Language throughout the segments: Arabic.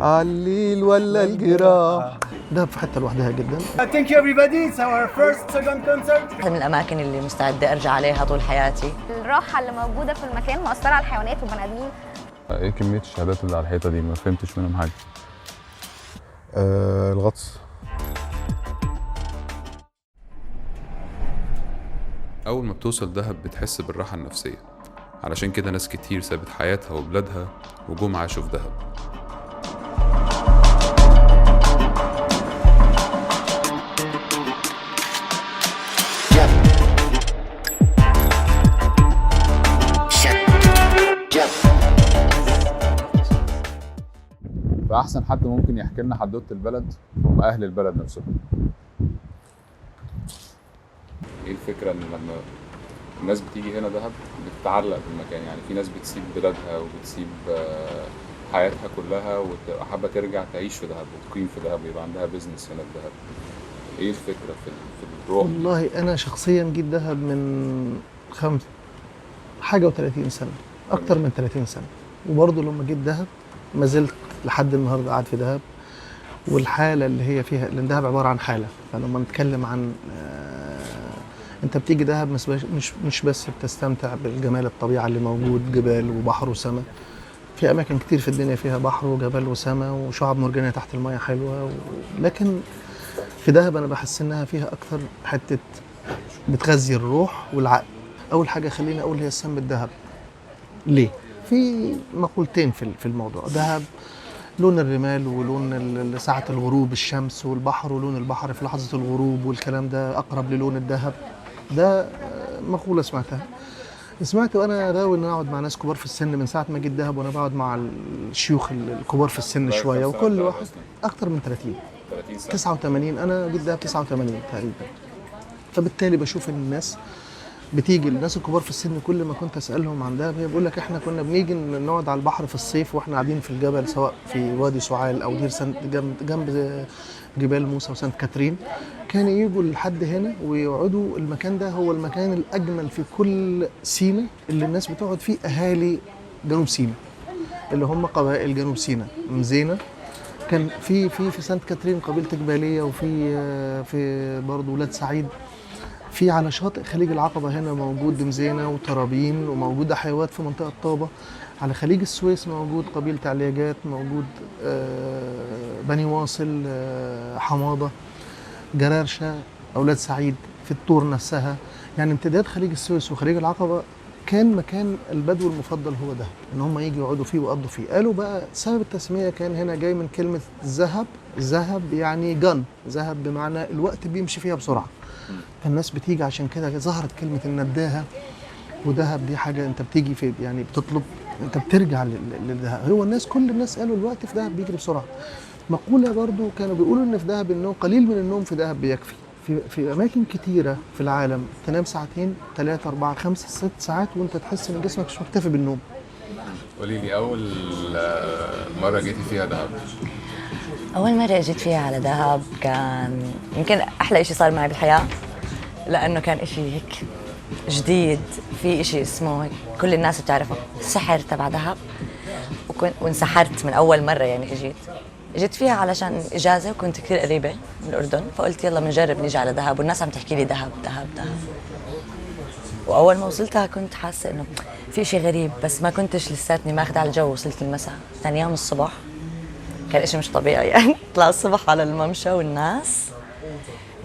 عليل ولا الجراح ده في حته لوحدها جدا. Thank you everybody. It's our first second concert. من الأماكن اللي مستعدة أرجع عليها طول حياتي. الراحة اللي موجودة في المكان مؤثرة على الحيوانات والبني آدمين. ايه كمية الشهادات اللي على الحيطة دي؟ ما فهمتش منهم حاجة. الغطس. أول ما بتوصل دهب بتحس بالراحة النفسية، علشان كده ناس كتير سابت حياتها وبلادها وجم عاشوا في دهب. فأحسن حد ممكن يحكي لنا حدوتة البلد هم أهل البلد نفسهم. ايه الفكرة ان لما الناس بتيجي هنا دهب بتتعلق بالمكان؟ يعني في ناس بتسيب بلادها وبتسيب حياتها كلها وتبقى حابة ترجع تعيش في دهب وتقيم في دهب ويبقى عندها بيزنس هنا في دهب. ايه الفكرة في الروح؟ والله انا شخصيا جيت دهب من حاجه و30 سنه، اكتر من 30 سنه، وبرضه لما جيت دهب ما زلت لحد النهارده قاعد في دهب. والحاله اللي هي فيها، لان دهب عباره عن حاله، فلما نتكلم عن انت بتيجي دهب مش بس بتستمتع بالجمال الطبيعه اللي موجود، جبال وبحر وسماء. في اماكن كتير في الدنيا فيها بحر وجبال وسماء وشعاب مرجانيه تحت الميه حلوه لكن في دهب انا بحس انها فيها اكتر حته بتغذي الروح والعقل. اول حاجه خليني اقول هي سم الدهب. ليه؟ في مقولتين في الموضوع. دهب لون الرمال ولون ساعة الغروب الشمس، والبحر ولون البحر في لحظة الغروب، والكلام ده أقرب للون الذهب. ده مقولة سمعت وأنا غاوي إن أنا أقعد مع ناس كبار في السن من ساعة ما جيت دهب، وأنا بقعد مع الشيوخ الكبار في السن شوية، وكل واحد أكتر من 30 سنة. 89 أنا جيت دهب 89 تقريبا. فبالتالي بشوف إن الناس بتيجي، الناس الكبار في السن كل ما كنت اسالهم عن دهب بيقول لك احنا كنا بنيجي نقعد على البحر في الصيف واحنا قاعدين في الجبل، سواء في وادي سعال او دير جنب جبال موسى وسانت كاترين. كانوا يجوا لحد هنا ويقعدوا. المكان ده هو المكان الاجمل في كل سيناء اللي الناس بتقعد فيه، اهالي جنوب سيناء اللي هم قبائل جنوب سيناء. مزينة كان في سانت كاترين قبيله جباليه، في برضه ولاد سعيد. في على شاطئ خليج العقبة هنا موجود مزينة وترابين، وموجودة حيوات في منطقة طابة. على خليج السويس موجود قبيلة علياجات، موجود بني واصل، حماضة، جرارشة، أولاد سعيد في الطور نفسها. يعني امتداد خليج السويس وخليج العقبة كان مكان البدو المفضل هو ده، ان هم يجي يقعدوا فيه ويقضوا فيه. قالوا بقى سبب التسمية كان هنا جاي من كلمة ذهب يعني جن، ذهب بمعنى الوقت بيمشي فيها بسرعة. فالناس بتيجي عشان كده ظهرت كلمة النداهة. ودهب دي حاجة انت بتيجي في، يعني بتطلب، انت بترجع للدهب. هو كل الناس قالوا الوقت في دهب بيجري بسرعة. مقولة برضو كانوا بيقولوا ان في دهب النوم قليل، من النوم في دهب بيكفي. في اماكن كتيرة في العالم تنام ساعتين 3 4 5 6 ساعات وانت تحس ان جسمك مش مكتفي بالنوم. قولي لي أول مرة جيتي فيها دهب. أول مرة جيت فيها على دهب كان يمكن أحلى إشي صار معي بالحياة، لأنه كان إشي هيك جديد. في إشي اسمه هيك كل الناس بتعرفه، السحر تبع دهب. وانسحرت من أول مرة. يعني جيت فيها علشان إجازة، وكنت كثير قريبة من الأردن، فقلت يلا بنجرب نيجي على دهب، والناس عم تحكي لي دهب دهب دهب. وأول ما وصلتها كنت حاسة إنه في إشي غريب، بس ما كنتش لساتني ماخذة على الجو. وصلت المساء ثاني يوم الصبح كان إشي مش طبيعي. يعني طلع الصبح على الممشى والناس،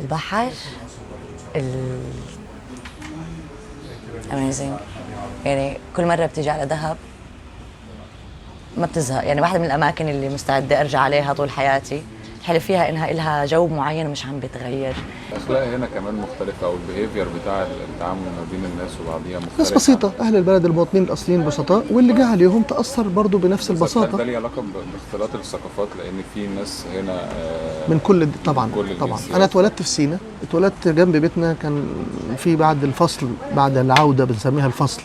البحر، amazing. يعني كل مرة بتيجي على دهب ما بتزهق. يعني واحدة من الأماكن اللي مستعدة أرجع عليها طول حياتي. الحلو فيها إنها إلها جو معين ومش عم بيتغير. الأخلاق هنا كمان مختلفة، أو البيهيفير بتاع التعامل ما بين الناس وبعضيها مختلف. ناس بسيطة، أهل البلد المواطنين الأصليين بسطاء، واللي جه عليهم تأثر برضو بنفس البساطة. ده ليه علاقة باختلاط الثقافات؟ لأن في ناس هنا من كل طبعا. أنا اتولدت في سينا، اتولدت جنب بيتنا. كان في بعد الفصل، بعد العودة بنسميها الفصل،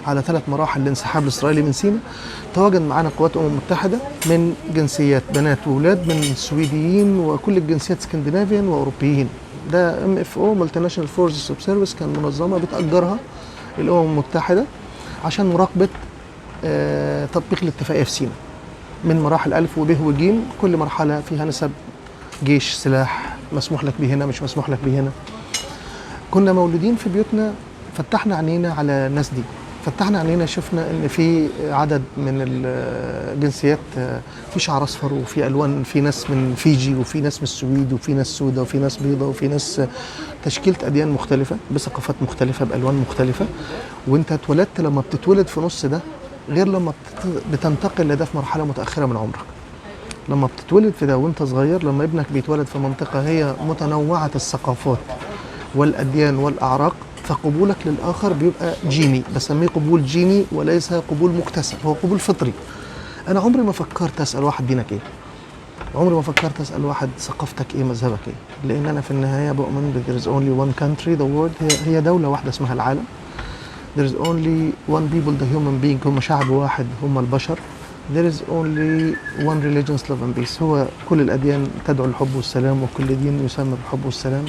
على 3 مراحل الانسحاب الإسرائيلي من سينا، تواجد معنا قوات متحدة من جنسيات بنات وولاد، من سويديين وكل الجنسيات، اسكندنافيين وأوروبيين. ده MFO Multinational Forces of Service، كان منظمة بتأجرها الأمم المتحدة عشان مراقبة تطبيق الاتفاقية في سينا. من مراحل ألف وب وجيم، كل مرحلة فيها نسب جيش، سلاح، مسموح لك به هنا، مش مسموح لك به هنا. كنا مولودين في بيوتنا، فتحنا عينينا على الناس دي، فتحنا عينينا شفنا ان في عدد من الجنسيات، في شعر اصفر وفي الوان، في ناس من فيجي وفي ناس من السويد وفي ناس سوداء وفي ناس بيضاء وفي ناس تشكيله اديان مختلفه بثقافات مختلفه بالوان مختلفه. وانت اتولدت، لما بتتولد في نص ده غير لما بتنتقل لده في مرحله متاخره من عمرك. لما بتتولد في ده وانت صغير، لما ابنك بيتولد في منطقه هي متنوعه الثقافات والاديان والاعراق، فقبولك للاخر بيبقى جيني، بسميه قبول جيني وليس قبول مكتسب، هو قبول فطري. انا عمري ما فكرت اسال واحد دينك ايه، عمري ما فكرت اسال واحد ثقافتك ايه، مذهبك ايه، لان انا في النهايه بؤمن there is only one country the world، هي دوله واحده اسمها العالم. there is only one people the human being، هم شعب واحد، هم البشر. there is only one religion love and peace، هو كل الاديان تدعو للحب والسلام، وكل دين يسمى بالحب والسلام.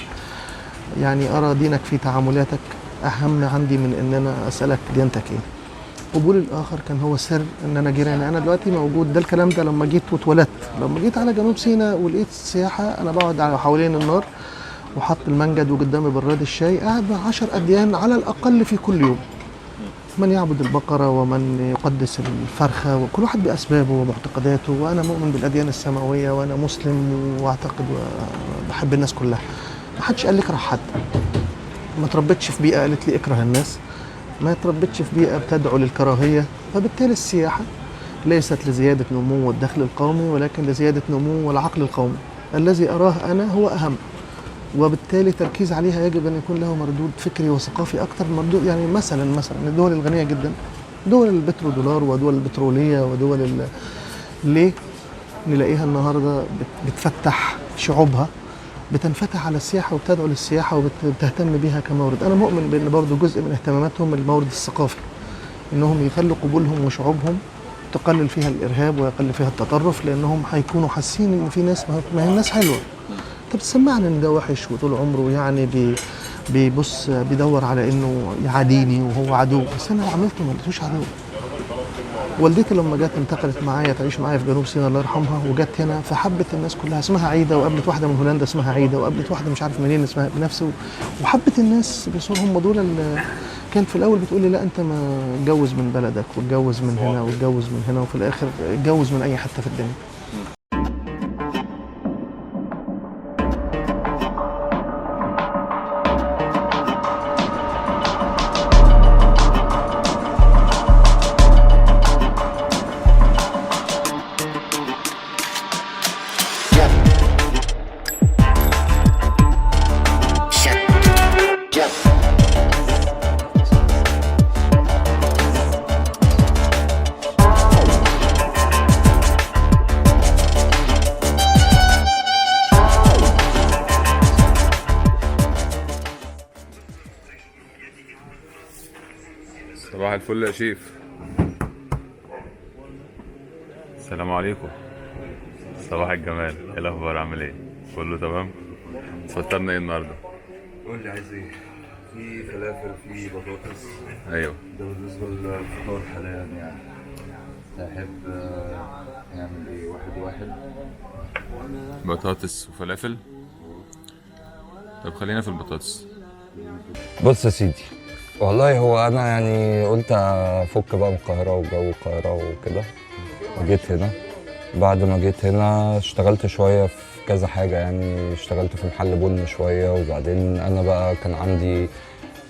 يعني أرى دينك في تعاملاتك أهم عندي من إن أنا أسألك ديانتك إيه. قبول الآخر كان هو سر إن أنا جيراني. أنا دلوقتي موجود، ده الكلام ده لما جيت واتولدت. لما جيت على جنوب سيناء ولقيت السياحة، أنا بقعد على حوالين النار وحط المنجد وقدامي براد الشاي، قاعد مع 10 أديان على الأقل في كل يوم. من يعبد البقرة ومن يقدس الفرخة، وكل واحد بأسبابه ومعتقداته. وأنا مؤمن بالأديان السماوية، وأنا مسلم وأعتقد وبحب الناس كلها. ما حدش قال لي اكره حد، ما تربيتش في بيئه قالت لي اكره الناس، ما تربيتش في بيئه بتدعو للكراهيه. فبالتالي السياحه ليست لزياده نمو الدخل القومي، ولكن لزياده نمو العقل القومي الذي اراه انا هو اهم. وبالتالي التركيز عليها يجب ان يكون له مردود فكري وثقافي اكثر من مردود. يعني مثلا الدول الغنيه جدا، دول البترودولار ودول البتروليه ودول ليه نلاقيها النهارده بتفتح شعوبها، بتنفتح على السياحة وبتدعو للسياحة وبتهتم بيها كمورد. أنا مؤمن بأن برضو جزء من اهتماماتهم المورد الثقافي، إنهم يخلوا قبولهم وشعوبهم تقلل فيها الإرهاب ويقلل فيها التطرف، لأنهم هيكونوا حاسين إن في ناس، ما هي الناس حلوة. أنت بتسمعني إن ده وحش وطول عمره يعني بيبص بيدور على إنه يعاديني وهو عدو، بس أنا عملته ما لقيتوش عدو. والدتي لما جت انتقلت معايا تعيش معايا في جنوب سيناء الله يرحمها، وجت هنا فحبت الناس كلها، اسمها عيده، وقابلت واحده من هولندا اسمها عيده، وقابلت واحده مش عارف منين اسمها بنفسه، وحبت الناس بصور. هم دول اللي كانت في الاول بتقول لي لا انت ما اتجوز من بلدك واتجوز من هنا واتجوز من هنا، وفي الاخر اتجوز من اي حته في الدنيا. صباح الفل يا شيف. السلام عليكم. صباح الجمال، ايه الاخبار؟ عامل ايه؟ كله تمام؟ فطرنا ايه النهارده؟ قول لي عايز ايه؟ في فلافل، في بطاطس. ايوه ده بالنسبه للفطار حاليا يعني. تحب نعمل ايه؟ واحد بطاطس وفلافل. طب خلينا في البطاطس. بص يا سيدي، والله هو انا يعني قلت افك بقى من القاهره وجو القاهره وكده، وجيت هنا. بعد ما جيت هنا اشتغلت شويه في كذا حاجه، يعني اشتغلت في محل بن شويه، وبعدين انا بقى كان عندي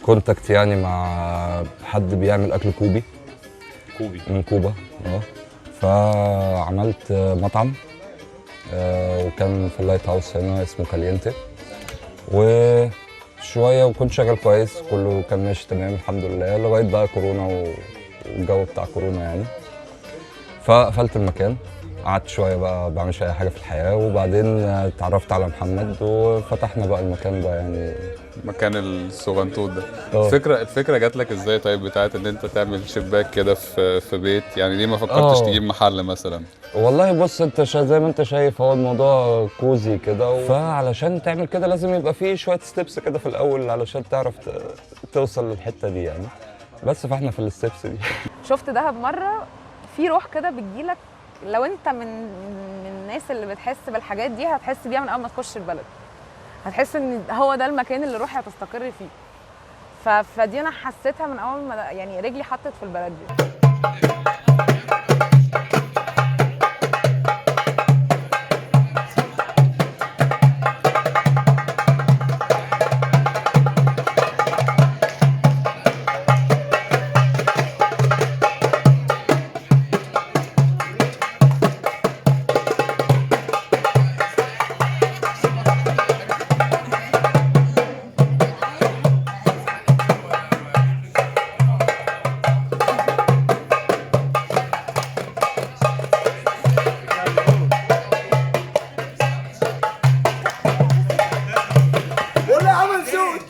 كونتاكت يعني مع حد بيعمل اكل كوبي من كوبا. فعملت مطعم وكان في اللايت هاوس هنا اسمه كالينتي، وشويه وكنت شغال كويس، كله كان ماشي تمام الحمد لله، لغايه بقى كورونا والجو بتاع كورونا يعني. فقفلت المكان، قعدت شويه بقى بعملش اي حاجه في الحياه، وبعدين اتعرفت على محمد وفتحنا بقى المكان ده يعني. مكان الصغنطوط ده. الفكره جات لك ازاي طيب، بتاعت ان انت تعمل شباك كده في بيت يعني؟ ليه ما فكرتش تجيب محل مثلا؟ والله بص، انت زي ما انت شايف هو الموضوع كوزي كده، فعلشان تعمل كده لازم يبقى فيه شويه ستيبس كده في الاول علشان تعرف توصل للحته دي يعني. بس فاحنا في الستيبس دي. شفت دهب مره، في روح كده بتجيلك لو انت من الناس اللي بتحس بالحاجات دي هتحس بيها من اول ما تخش البلد، هتحس ان هو ده المكان اللي روحي هتستقر فيه. فدي انا حسيتها من اول ما يعني رجلي حطت في البلد دي. والله عمل صوت.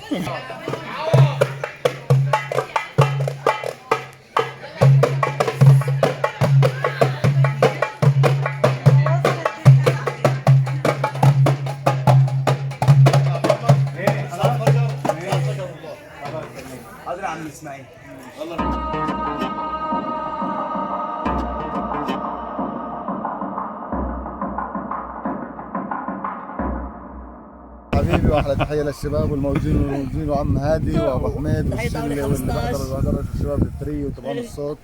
حاضر يا عم اسماعيل. حبيبي واحلى تحيه للشباب والموجودين وعم هادي وابو حميد والشله واللي بحضر الشباب التري وطبعا الصوت